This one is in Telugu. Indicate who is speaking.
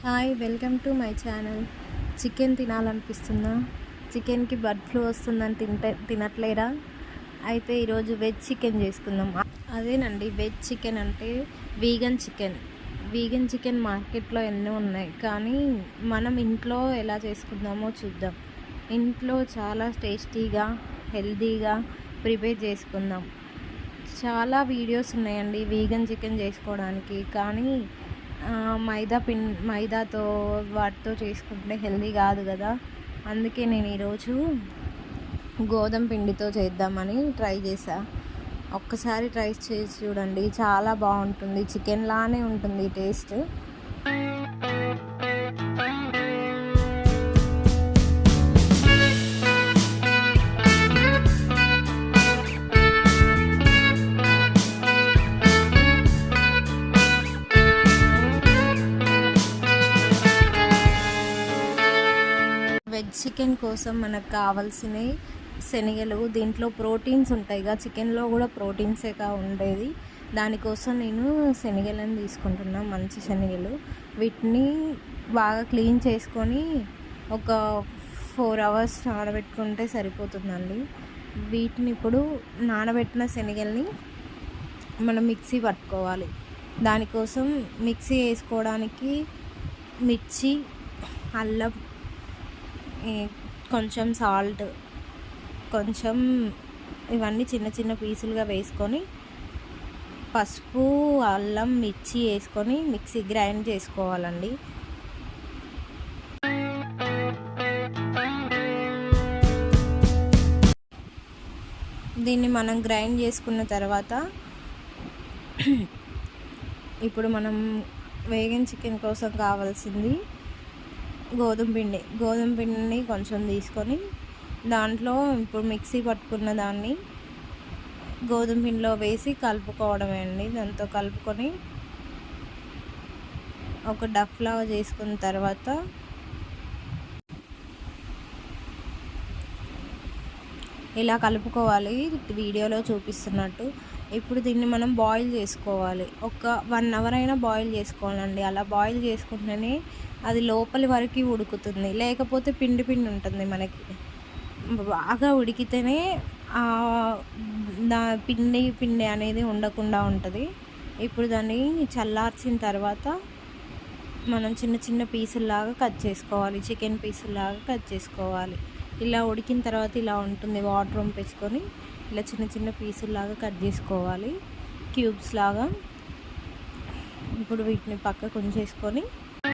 Speaker 1: Hi, welcome to my channel. Chicken తినాలనిపిస్తుందా? చికెన్కి బర్డ్ ఫ్లూ వస్తుందని తినట్లేరా? అయితే ఈరోజు వెజ్ చికెన్ చేసుకుందాం. అదేనండి, వెజ్ చికెన్ అంటే వీగన్ చికెన్ మార్కెట్లో ఎన్నో ఉన్నాయి, కానీ మనం ఇంట్లో ఎలా చేసుకుందామో చూద్దాం. ఇంట్లో చాలా టేస్టీగా హెల్తీగా ప్రిపేర్ చేసుకుందాం. చాలా వీడియోస్ ఉన్నాయండి వీగన్ చికెన్ చేసుకోవడానికి, కానీ మైదాతో వాటితో చేసుకుంటే హెల్దీ కాదు కదా. అందుకే నేను ఈరోజు గోధుమ పిండితో చేద్దామని ట్రై చేశా. ఒక్కసారి ట్రై చేసి చూడండి, చాలా బాగుంటుంది. చికెన్ లానే ఉంటుంది టేస్ట్. వెజ్ చికెన్ కోసం మనకు కావాల్సినవి శనగలు. దీంట్లో ప్రోటీన్స్ ఉంటాయిగా, చికెన్లో కూడా ప్రోటీన్సేగా ఉండేది. దానికోసం నేను శనగలను తీసుకుంటున్నా, మంచి శనగలు. వీటిని బాగా క్లీన్ చేసుకొని ఒక 4 hours నానబెట్టుకుంటే సరిపోతుందండి. వీటిని ఇప్పుడు నానబెట్టిన శనగల్ని మనం మిక్సీ పట్టుకోవాలి. దానికోసం మిక్సీ వేసుకోవడానికి మిర్చి, అల్లం, కొంచెం సాల్ట్, కొంచెం ఇవన్నీ చిన్న చిన్న పీసులుగా వేసుకొని పసుపు, అల్లం, మిర్చి వేసుకొని మిక్సీ గ్రైండ్ చేసుకోవాలండి. దీన్ని మనం గ్రైండ్ చేసుకున్న తర్వాత ఇప్పుడు మనం వేగన్ చికెన్ కోసం కావాల్సింది గోధుమ పిండిని కొంచెం తీసుకొని దాంట్లో ఇప్పుడు మిక్సీ పట్టుకున్న దాన్ని గోధుమ పిండిలో వేసి కలుపుకోవడమే అండి. దాంతో కలుపుకొని ఒక డఫ్ లాగా చేసుకున్న తర్వాత ఇలా కలుపుకోవాలి, వీడియోలో చూపిస్తున్నట్టు. ఇప్పుడు దీన్ని మనం బాయిల్ చేసుకోవాలి. ఒక 1 hour అయినా బాయిల్ చేసుకోవాలండి. అలా బాయిల్ చేసుకుంటేనే అది లోపలి వరకు ఉడుకుతుంది, లేకపోతే పిండి ఉంటుంది మనకి. బాగా ఉడికితేనే పిండి అనేది ఉండకుండా ఉంటుంది. ఇప్పుడు దాన్ని చల్లార్చిన తర్వాత మనం చిన్న చిన్న పీసుల్లాగా కట్ చేసుకోవాలి, చికెన్ పీసుల్లాగా కట్ చేసుకోవాలి. ఇలా ఉడికిన తర్వాత ఇలా ఉంటుంది, వాటర్ వంపేసుకొని ఇలా చిన్న చిన్న పీసుల్లాగా కట్ చేసుకోవాలి, క్యూబ్స్ లాగా. ఇప్పుడు వీటిని పక్కకు ఉంచేసుకొని